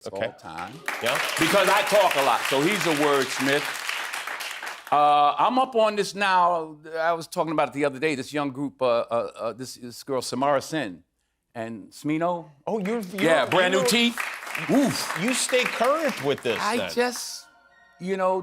Okay. all time. Yeah. Because I talk a lot, so he's a wordsmith. I'm up on this now. I was talking about it the other day. This young group, this girl Samara Sin and Smino. Oh, you're Yeah, brand new teeth. Oof. You stay current with this. I then. just, you know,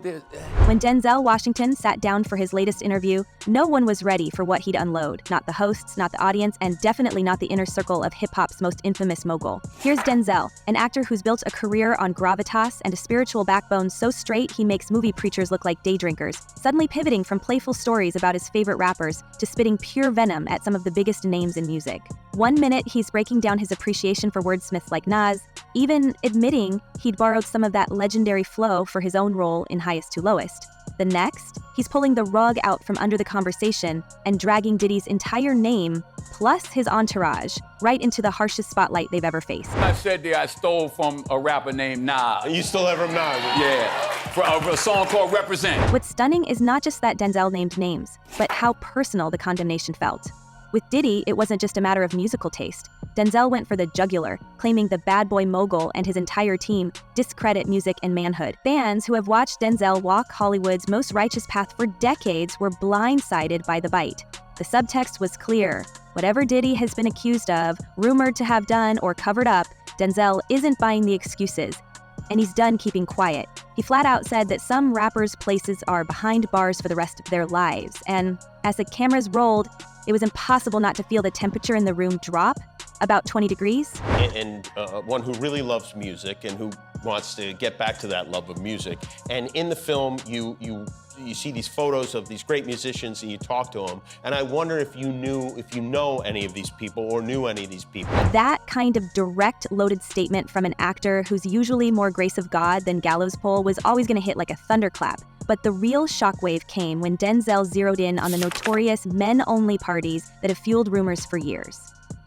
When Denzel Washington sat down for his latest interview, no one was ready for what he'd unload. Not the hosts, not the audience, and definitely not the inner circle of hip-hop's most infamous mogul. Here's Denzel, an actor who's built a career on gravitas and a spiritual backbone so straight he makes movie preachers look like day drinkers, suddenly pivoting from playful stories about his favorite rappers to spitting pure venom at some of the biggest names in music. 1 minute, he's breaking down his appreciation for wordsmiths like Nas, even admitting he'd borrowed some of that legendary flow for his own role in Highest to Lowest. The next, he's pulling the rug out from under the conversation and dragging Diddy's entire name, plus his entourage, right into the harshest spotlight they've ever faced. I said there I stole from a rapper named Nas. You still have him now? Yeah, for a song called Represent. What's stunning is not just that Denzel named names, but how personal the condemnation felt. With Diddy, it wasn't just a matter of musical taste. Denzel went for the jugular, claiming the bad boy mogul and his entire team discredit music and manhood. Fans who have watched Denzel walk Hollywood's most righteous path for decades were blindsided by the bite. The subtext was clear. Whatever Diddy has been accused of, rumored to have done, or covered up, Denzel isn't buying the excuses. And he's done keeping quiet. He flat out said that some rappers' places are behind bars for the rest of their lives. And as the cameras rolled, it was impossible not to feel the temperature in the room drop, about 20 degrees. And one who really loves music and who wants to get back to that love of music. And in the film, you see these photos of these great musicians and you talk to them. And I wonder if you know any of these people or knew any of these people. That kind of direct, loaded statement from an actor who's usually more grace of God than gallows pole was always gonna hit like a thunderclap. But the real shockwave came when Denzel zeroed in on the notorious men-only parties that have fueled rumors for years.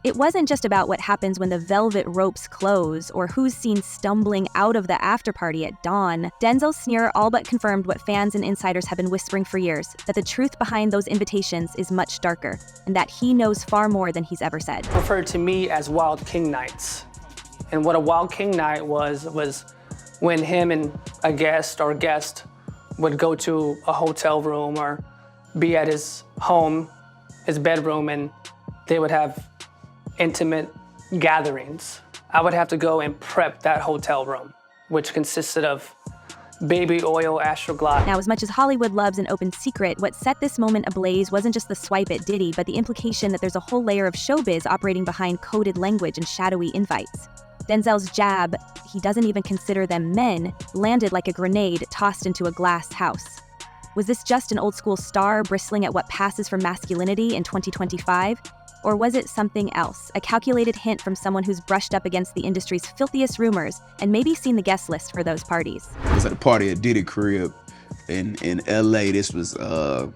It wasn't just about what happens when the velvet ropes close or who's seen stumbling out of the after-party at dawn. Denzel's sneer all but confirmed what fans and insiders have been whispering for years, that the truth behind those invitations is much darker, and that he knows far more than he's ever said. Referred to me as Wild King Nights. And what a Wild King Night was when him and a guest would go to a hotel room or be at his home, his bedroom, and they would have intimate gatherings. I would have to go and prep that hotel room, which consisted of baby oil, Astroglide. Now, as much as Hollywood loves an open secret, what set this moment ablaze wasn't just the swipe at Diddy, but the implication that there's a whole layer of showbiz operating behind coded language and shadowy invites. Denzel's jab, he doesn't even consider them men, landed like a grenade tossed into a glass house. Was this just an old-school star bristling at what passes for masculinity in 2025? Or was it something else, a calculated hint from someone who's brushed up against the industry's filthiest rumors and maybe seen the guest list for those parties? It was at a party at Diddy crib in LA. This was the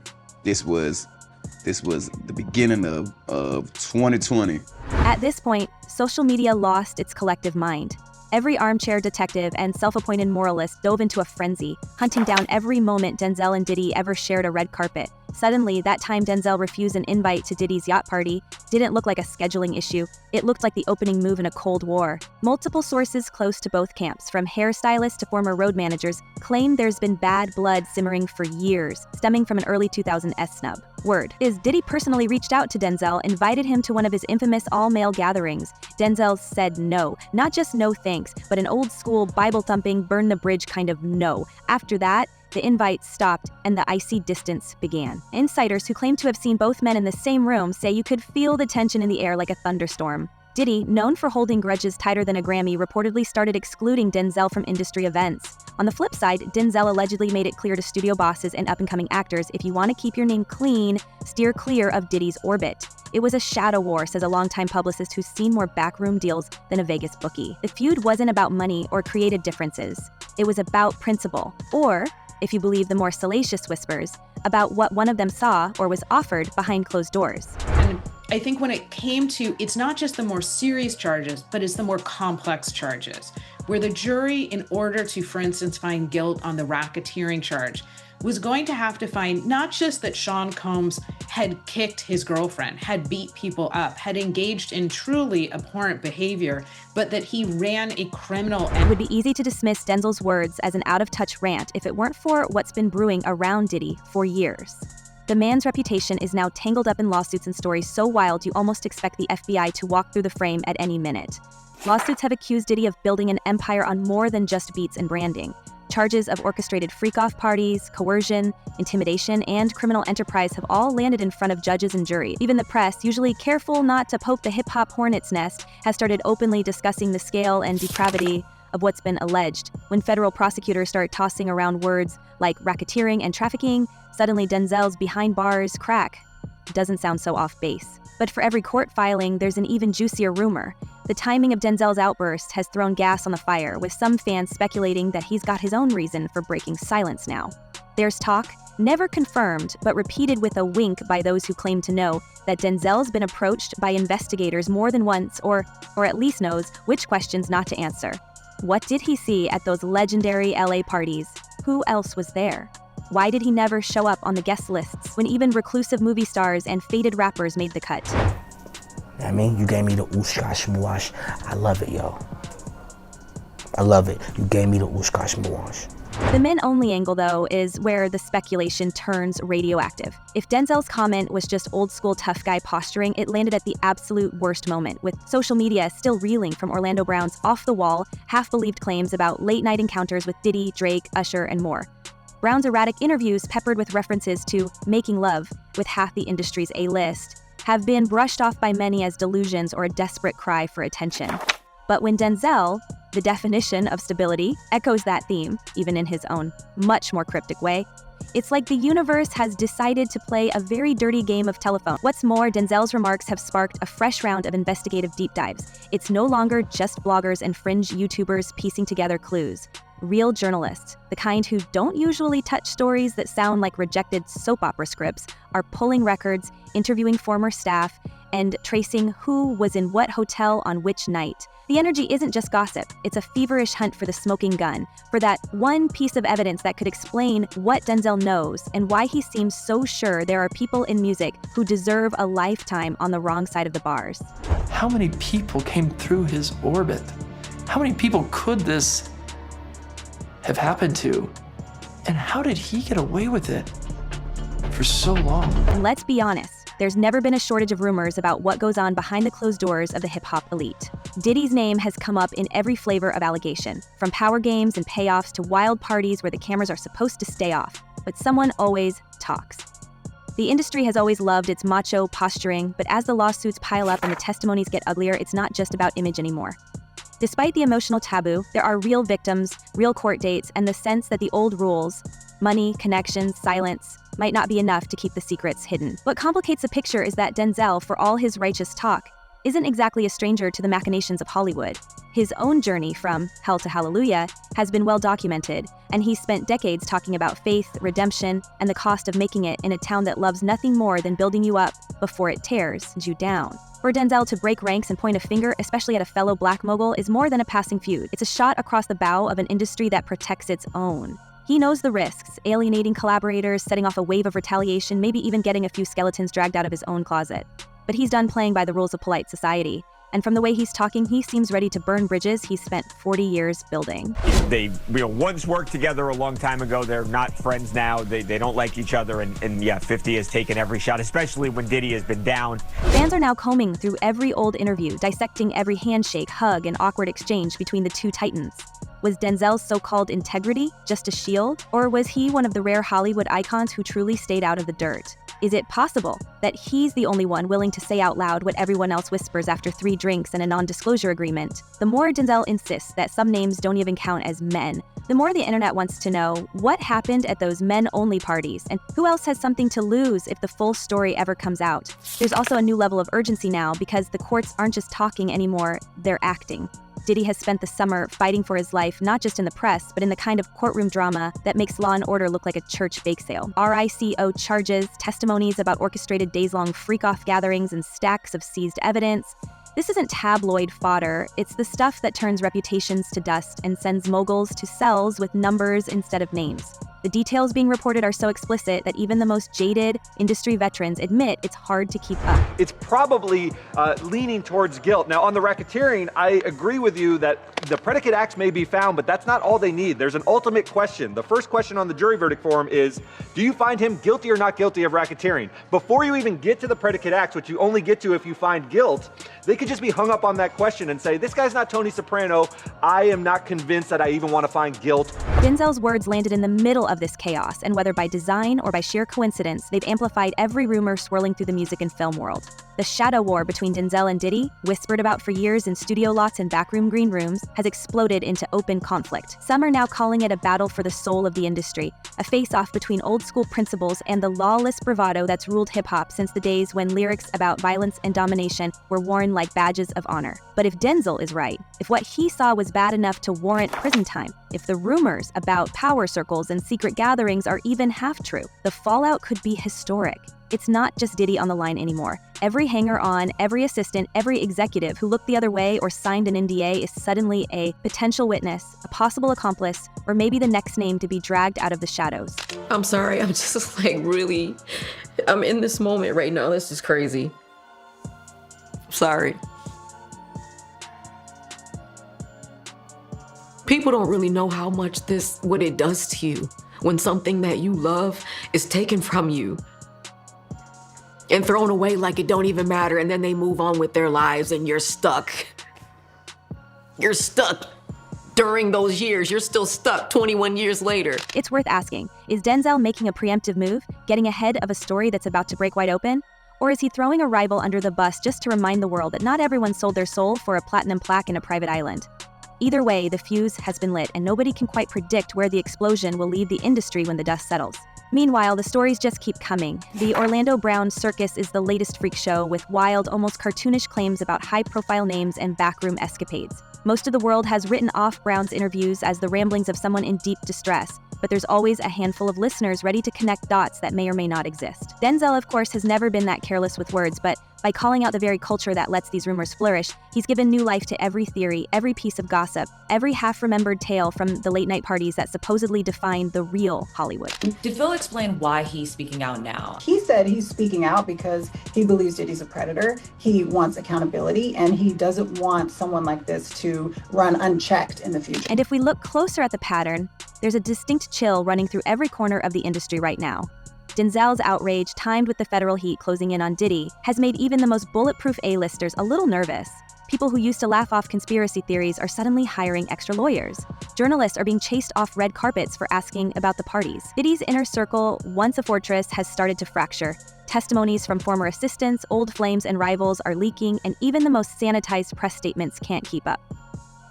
beginning of 2020. At this point, social media lost its collective mind. Every armchair detective and self-appointed moralist dove into a frenzy, hunting down every moment Denzel and Diddy ever shared a red carpet. Suddenly, that time Denzel refused an invite to Diddy's yacht party didn't look like a scheduling issue. It looked like the opening move in a Cold War. Multiple sources close to both camps, from hairstylists to former road managers, claim there's been bad blood simmering for years, stemming from an early 2000s snub. Word is Diddy personally reached out to Denzel, invited him to one of his infamous all-male gatherings. Denzel said no. Not just no thanks, but an old-school, Bible-thumping, burn-the-bridge kind of no. After that, the invites stopped and the icy distance began. Insiders who claim to have seen both men in the same room say you could feel the tension in the air like a thunderstorm. Diddy, known for holding grudges tighter than a Grammy, reportedly started excluding Denzel from industry events. On the flip side, Denzel allegedly made it clear to studio bosses and up-and-coming actors, if you want to keep your name clean, steer clear of Diddy's orbit. It was a shadow war, says a longtime publicist who's seen more backroom deals than a Vegas bookie. The feud wasn't about money or creative differences. It was about principle, or, if you believe the more salacious whispers, about what one of them saw or was offered behind closed doors. And I think when it came to, it's not just the more serious charges, but it's the more complex charges, where the jury, in order to, for instance, find guilt on the racketeering charge, was going to have to find not just that Sean Combs had kicked his girlfriend, had beat people up, had engaged in truly abhorrent behavior, but that he ran a criminal. It would be easy to dismiss Denzel's words as an out-of-touch rant if it weren't for what's been brewing around Diddy for years. The man's reputation is now tangled up in lawsuits and stories so wild you almost expect the FBI to walk through the frame at any minute. Lawsuits have accused Diddy of building an empire on more than just beats and branding. Charges of orchestrated freak-off parties, coercion, intimidation, and criminal enterprise have all landed in front of judges and jury. Even the press, usually careful not to poke the hip-hop hornet's nest, has started openly discussing the scale and depravity of what's been alleged. When federal prosecutors start tossing around words like racketeering and trafficking, suddenly Denzel's behind bars crack. Doesn't sound so off base. But for every court filing, there's an even juicier rumor. The timing of Denzel's outburst has thrown gas on the fire, with some fans speculating that he's got his own reason for breaking silence now. There's talk, never confirmed, but repeated with a wink by those who claim to know, that Denzel's been approached by investigators more than once, or at least knows which questions not to answer. What did he see at those legendary LA parties? Who else was there? Why did he never show up on the guest lists when even reclusive movie stars and faded rappers made the cut? I mean, you gave me the oosh-gosh moosh. I love it, yo. I love it. You gave me the oosh-gosh moosh. The men-only angle, though, is where the speculation turns radioactive. If Denzel's comment was just old-school tough guy posturing, it landed at the absolute worst moment, with social media still reeling from Orlando Brown's off-the-wall, half-believed claims about late-night encounters with Diddy, Drake, Usher, and more. Brown's erratic interviews, peppered with references to making love with half the industry's A-list, have been brushed off by many as delusions or a desperate cry for attention. But when Denzel, the definition of stability, echoes that theme, even in his own much more cryptic way, it's like the universe has decided to play a very dirty game of telephone. What's more, Denzel's remarks have sparked a fresh round of investigative deep dives. It's no longer just bloggers and fringe YouTubers piecing together clues. Real journalists, the kind who don't usually touch stories that sound like rejected soap opera scripts, are pulling records, interviewing former staff, and tracing who was in what hotel on which night. The energy isn't just gossip, it's a feverish hunt for the smoking gun, for that one piece of evidence that could explain what Denzel knows and why he seems so sure there are people in music who deserve a lifetime on the wrong side of the bars. How many people came through his orbit? How many people could this have happened to? And how did he get away with it for so long? And let's be honest, there's never been a shortage of rumors about what goes on behind the closed doors of the hip-hop elite. Diddy's name has come up in every flavor of allegation, from power games and payoffs to wild parties where the cameras are supposed to stay off. But someone always talks. The industry has always loved its macho posturing, but as the lawsuits pile up and the testimonies get uglier, it's not just about image anymore. Despite the emotional taboo, there are real victims, real court dates, and the sense that the old rules, money, connections, silence, might not be enough to keep the secrets hidden. What complicates the picture is that Denzel, for all his righteous talk, isn't exactly a stranger to the machinations of Hollywood. His own journey from hell to hallelujah has been well documented, and he's spent decades talking about faith, redemption, and the cost of making it in a town that loves nothing more than building you up before it tears you down. For Denzel to break ranks and point a finger, especially at a fellow black mogul, is more than a passing feud. It's a shot across the bow of an industry that protects its own. He knows the risks, alienating collaborators, setting off a wave of retaliation, maybe even getting a few skeletons dragged out of his own closet. But he's done playing by the rules of polite society. And from the way he's talking, he seems ready to burn bridges he's spent 40 years building. They once worked together a long time ago. They're not friends now. They don't like each other. And yeah, 50 has taken every shot, especially when Diddy has been down. Fans are now combing through every old interview, dissecting every handshake, hug, and awkward exchange between the two titans. Was Denzel's so-called integrity just a shield? Or was he one of the rare Hollywood icons who truly stayed out of the dirt? Is it possible that he's the only one willing to say out loud what everyone else whispers after 3 drinks and a non-disclosure agreement? The more Denzel insists that some names don't even count as men, the more the internet wants to know what happened at those men-only parties and who else has something to lose if the full story ever comes out. There's also a new level of urgency now because the courts aren't just talking anymore, they're acting. Diddy has spent the summer fighting for his life, not just in the press, but in the kind of courtroom drama that makes Law & Order look like a church bake sale. RICO charges, testimonies about orchestrated days-long freak-off gatherings, and stacks of seized evidence. This isn't tabloid fodder, it's the stuff that turns reputations to dust and sends moguls to cells with numbers instead of names. The details being reported are so explicit that even the most jaded industry veterans admit it's hard to keep up. It's probably leaning towards guilt. Now, on the racketeering, I agree with you that the predicate acts may be found, but that's not all they need. There's an ultimate question. The first question on the jury verdict form is, do you find him guilty or not guilty of racketeering? Before you even get to the predicate acts, which you only get to if you find guilt, they could just be hung up on that question and say, this guy's not Tony Soprano. I am not convinced that I even want to find guilt. Denzel's words landed in the middle of this chaos, and whether by design or by sheer coincidence, they've amplified every rumor swirling through the music and film world. The shadow war between Denzel and Diddy, whispered about for years in studio lots and backroom green rooms, has exploded into open conflict. Some are now calling it a battle for the soul of the industry, a face-off between old-school principles and the lawless bravado that's ruled hip-hop since the days when lyrics about violence and domination were worn like badges of honor. But if Denzel is right, if what he saw was bad enough to warrant prison time, if the rumors about power circles and secret gatherings are even half true, the fallout could be historic. It's not just Diddy on the line anymore. Every hanger-on, every assistant, every executive who looked the other way or signed an NDA is suddenly a potential witness, a possible accomplice, or maybe the next name to be dragged out of the shadows. I'm sorry, I'm just really, I'm in this moment right now. This is crazy. Sorry. People don't really know how much what it does to you when something that you love is taken from you and thrown away like it don't even matter, and then they move on with their lives and you're stuck. You're stuck during those years. You're still stuck 21 years later. It's worth asking, is Denzel making a preemptive move, getting ahead of a story that's about to break wide open? Or is he throwing a rival under the bus just to remind the world that not everyone sold their soul for a platinum plaque in a private island? Either way, the fuse has been lit, and nobody can quite predict where the explosion will leave the industry when the dust settles. Meanwhile, the stories just keep coming. The Orlando Brown circus is the latest freak show with wild, almost cartoonish claims about high-profile names and backroom escapades. Most of the world has written off Brown's interviews as the ramblings of someone in deep distress, but there's always a handful of listeners ready to connect dots that may or may not exist. Denzel, of course, has never been that careless with words, but by calling out the very culture that lets these rumors flourish, he's given new life to every theory, every piece of gossip, every half-remembered tale from the late-night parties that supposedly define the real Hollywood. Did Phil explain why he's speaking out now? He said he's speaking out because he believes Diddy's a predator, he wants accountability, and he doesn't want someone like this to run unchecked in the future. And if we look closer at the pattern, there's a distinct chill running through every corner of the industry right now. Denzel's outrage, timed with the federal heat closing in on Diddy, has made even the most bulletproof A-listers a little nervous. People who used to laugh off conspiracy theories are suddenly hiring extra lawyers. Journalists are being chased off red carpets for asking about the parties. Diddy's inner circle, once a fortress, has started to fracture. Testimonies from former assistants, old flames, and rivals are leaking, and even the most sanitized press statements can't keep up.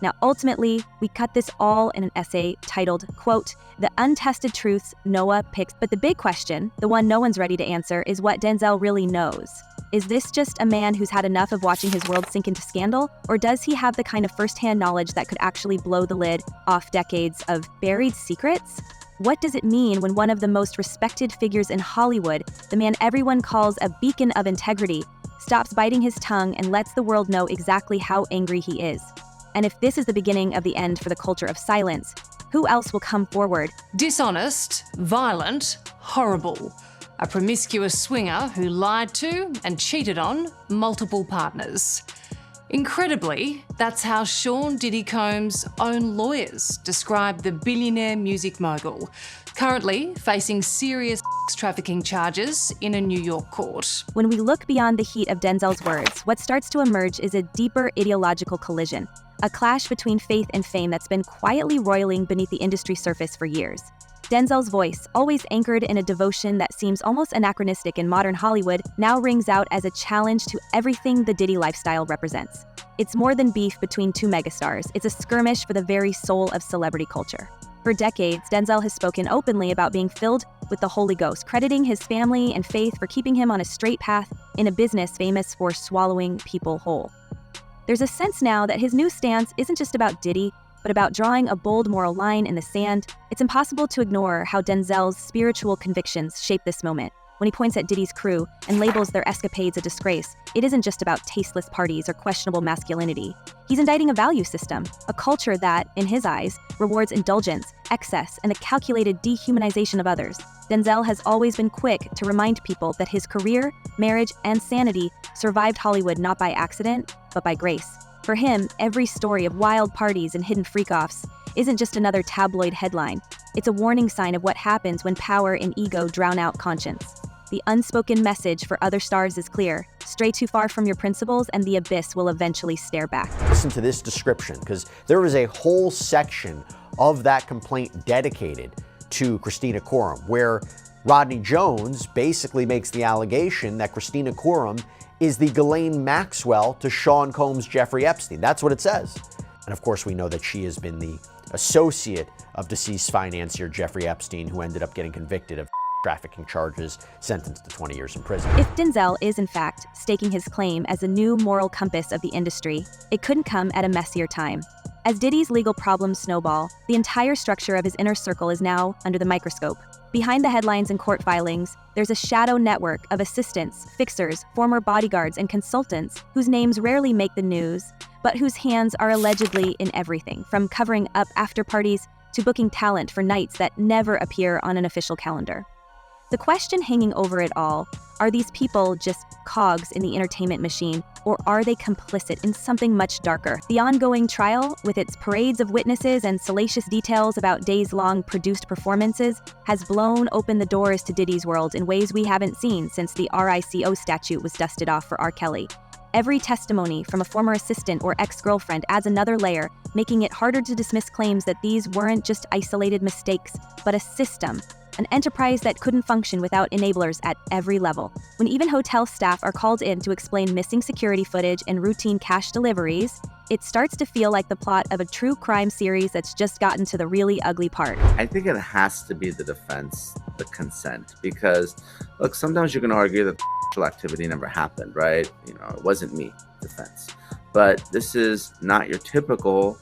Now, ultimately, we cut this all in an essay titled, quote, "The Untested Truths Noah Picks." But the big question, the one no one's ready to answer, is what Denzel really knows. Is this just a man who's had enough of watching his world sink into scandal? Or does he have the kind of firsthand knowledge that could actually blow the lid off decades of buried secrets? What does it mean when one of the most respected figures in Hollywood, the man everyone calls a beacon of integrity, stops biting his tongue and lets the world know exactly how angry he is? And if this is the beginning of the end for the culture of silence, who else will come forward? Dishonest, violent, horrible. A promiscuous swinger who lied to and cheated on multiple partners. Incredibly, that's how Sean Diddy Combs' own lawyers describe the billionaire music mogul, currently facing serious trafficking charges in a New York court. When we look beyond the heat of Denzel's words, what starts to emerge is a deeper ideological collision, a clash between faith and fame that's been quietly roiling beneath the industry surface for years. Denzel's voice, always anchored in a devotion that seems almost anachronistic in modern Hollywood, now rings out as a challenge to everything the Diddy lifestyle represents. It's more than beef between two megastars, it's a skirmish for the very soul of celebrity culture. For decades, Denzel has spoken openly about being filled with the Holy Ghost, crediting his family and faith for keeping him on a straight path in a business famous for swallowing people whole. There's a sense now that his new stance isn't just about Diddy, but about drawing a bold moral line in the sand. It's impossible to ignore how Denzel's spiritual convictions shape this moment. when he points at Diddy's crew and labels their escapades a disgrace, it isn't just about tasteless parties or questionable masculinity. He's indicting a value system, a culture that, in his eyes, rewards indulgence, excess, and a calculated dehumanization of others. Denzel has always been quick to remind people that his career, marriage, and sanity survived Hollywood not by accident, but by grace. For him, every story of wild parties and hidden freak-offs isn't just another tabloid headline. It's a warning sign of what happens when power and ego drown out conscience. The unspoken message for other stars is clear. Stray too far from your principles and the abyss will eventually stare back. Listen to this description, because there was a whole section of that complaint dedicated to Christina Korum, where Rodney Jones basically makes the allegation that Christina Korum is the Ghislaine Maxwell to Sean Combs' Jeffrey Epstein. That's what it says. And of course, we know that she has been the associate of deceased financier Jeffrey Epstein, who ended up getting convicted of trafficking charges, sentenced to 20 years in prison. If Denzel is in fact staking his claim as a new moral compass of the industry, it couldn't come at a messier time. As Diddy's legal problems snowball, the entire structure of his inner circle is now under the microscope. Behind the headlines and court filings, there's a shadow network of assistants, fixers, former bodyguards, and consultants whose names rarely make the news, but whose hands are allegedly in everything, from covering up after parties to booking talent for nights that never appear on an official calendar. The question hanging over it all, are these people just cogs in the entertainment machine, or are they complicit in something much darker? The ongoing trial, with its parades of witnesses and salacious details about days-long produced performances, has blown open the doors to Diddy's world in ways we haven't seen since the RICO statute was dusted off for R. Kelly. Every testimony from a former assistant or ex-girlfriend adds another layer, making it harder to dismiss claims that these weren't just isolated mistakes, but a system, an enterprise that couldn't function without enablers at every level. When even hotel staff are called in to explain missing security footage and routine cash deliveries, it starts to feel like the plot of a true crime series that's just gotten to the really ugly part. I think it has to be the defense, the consent, because look, sometimes you can argue that the activity never happened, right? You know, it wasn't me, defense. But this is not your typical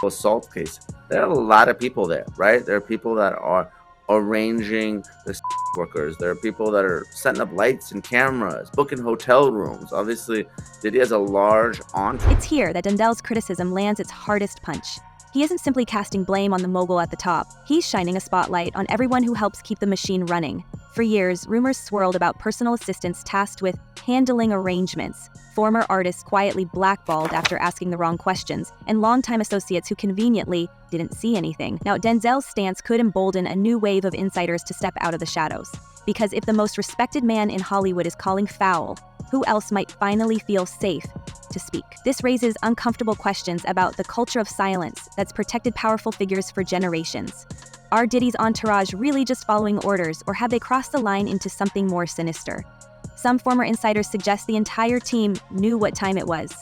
assault case. There are a lot of people there, right? There are people that are arranging the workers. There are people that are setting up lights and cameras, booking hotel rooms. Obviously, Diddy has a large entourage. It's here that Denzel's criticism lands its hardest punch. He isn't simply casting blame on the mogul at the top. He's shining a spotlight on everyone who helps keep the machine running. For years, rumors swirled about personal assistants tasked with handling arrangements, former artists quietly blackballed after asking the wrong questions, and longtime associates who conveniently didn't see anything. Now, Denzel's stance could embolden a new wave of insiders to step out of the shadows. Because if the most respected man in Hollywood is calling foul, who else might finally feel safe to speak? This raises uncomfortable questions about the culture of silence that's protected powerful figures for generations. Are Diddy's entourage really just following orders, or have they crossed the line into something more sinister? Some former insiders suggest the entire team knew what time it was,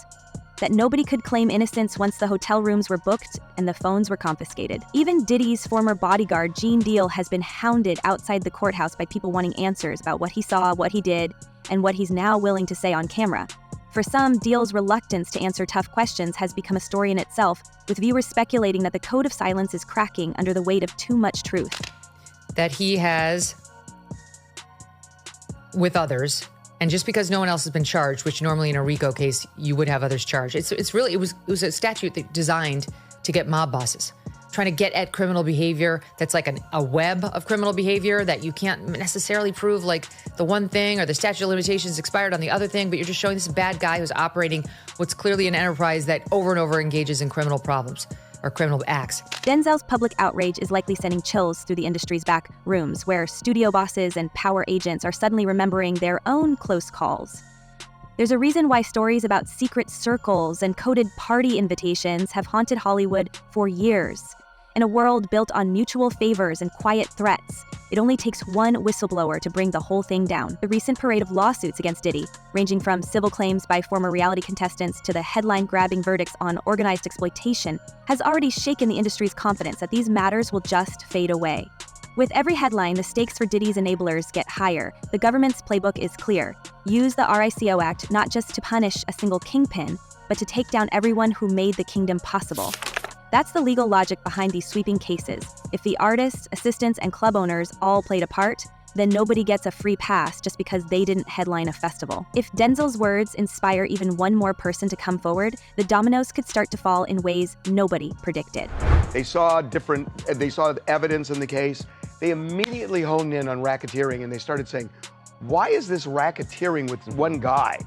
that nobody could claim innocence once the hotel rooms were booked and the phones were confiscated. Even Diddy's former bodyguard, Gene Deal, has been hounded outside the courthouse by people wanting answers about what he saw, what he did, and what he's now willing to say on camera. For some, Deal's reluctance to answer tough questions has become a story in itself, with viewers speculating that the code of silence is cracking under the weight of too much truth. That he has, with others, and just because no one else has been charged, which normally in a RICO case you would have others charged, it was a statute that designed to get mob bosses, trying to get at criminal behavior that's like a web of criminal behavior that you can't necessarily prove, like the one thing or the statute of limitations expired on the other thing, but you're just showing this bad guy who's operating what's clearly an enterprise that over and over engages in criminal problems or criminal acts. Denzel's public outrage is likely sending chills through the industry's back rooms, where studio bosses and power agents are suddenly remembering their own close calls. There's a reason why stories about secret circles and coded party invitations have haunted Hollywood for years. In a world built on mutual favors and quiet threats, it only takes one whistleblower to bring the whole thing down. The recent parade of lawsuits against Diddy, ranging from civil claims by former reality contestants to the headline-grabbing verdicts on organized exploitation, has already shaken the industry's confidence that these matters will just fade away. With every headline, the stakes for Diddy's enablers get higher. The government's playbook is clear. Use the RICO Act not just to punish a single kingpin, but to take down everyone who made the kingdom possible. That's the legal logic behind these sweeping cases. If the artists, assistants, and club owners all played a part, then nobody gets a free pass just because they didn't headline a festival. If Denzel's words inspire even one more person to come forward, the dominoes could start to fall in ways nobody predicted. They saw evidence in the case. They immediately honed in on racketeering and they started saying, why is this racketeering with one guy?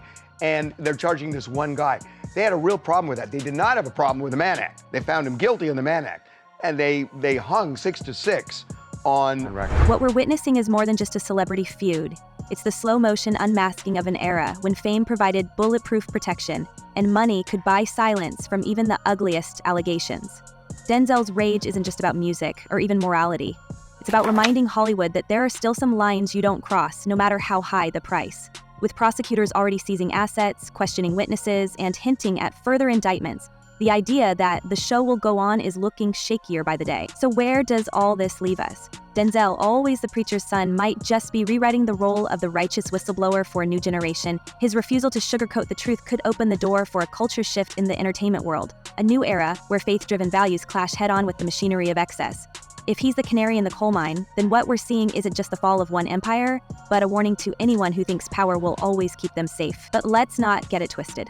And they're charging this one guy. They had a real problem with that. They did not have a problem with the Mann Act. They found him guilty on the Mann Act. And they hung 6 to 6 on record. What we're witnessing is more than just a celebrity feud. It's the slow motion unmasking of an era when fame provided bulletproof protection and money could buy silence from even the ugliest allegations. Denzel's rage isn't just about music or even morality. It's about reminding Hollywood that there are still some lines you don't cross, no matter how high the price. With prosecutors already seizing assets, questioning witnesses, and hinting at further indictments, the idea that the show will go on is looking shakier by the day. So where does all this leave us? Denzel, always the preacher's son, might just be rewriting the role of the righteous whistleblower for a new generation. His refusal to sugarcoat the truth could open the door for a culture shift in the entertainment world, a new era where faith-driven values clash head-on with the machinery of excess. If he's the canary in the coal mine, then what we're seeing isn't just the fall of one empire, but a warning to anyone who thinks power will always keep them safe. But let's not get it twisted.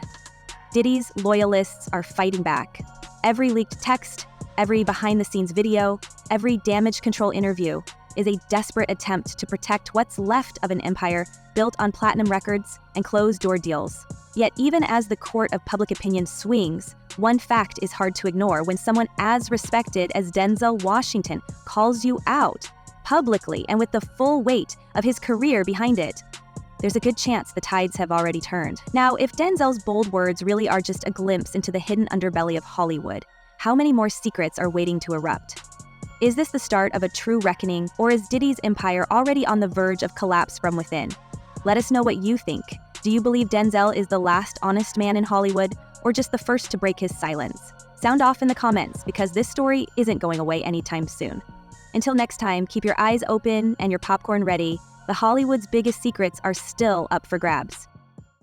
Diddy's loyalists are fighting back. Every leaked text, every behind-the-scenes video, every damage control interview is a desperate attempt to protect what's left of an empire built on platinum records and closed-door deals. Yet even as the court of public opinion swings, one fact is hard to ignore when someone as respected as Denzel Washington calls you out publicly and with the full weight of his career behind it. There's a good chance the tides have already turned. Now, if Denzel's bold words really are just a glimpse into the hidden underbelly of Hollywood, how many more secrets are waiting to erupt? Is this the start of a true reckoning, or is Diddy's empire already on the verge of collapse from within? Let us know what you think. Do you believe Denzel is the last honest man in Hollywood, or just the first to break his silence? Sound off in the comments, because this story isn't going away anytime soon. Until next time, keep your eyes open and your popcorn ready. The Hollywood's biggest secrets are still up for grabs.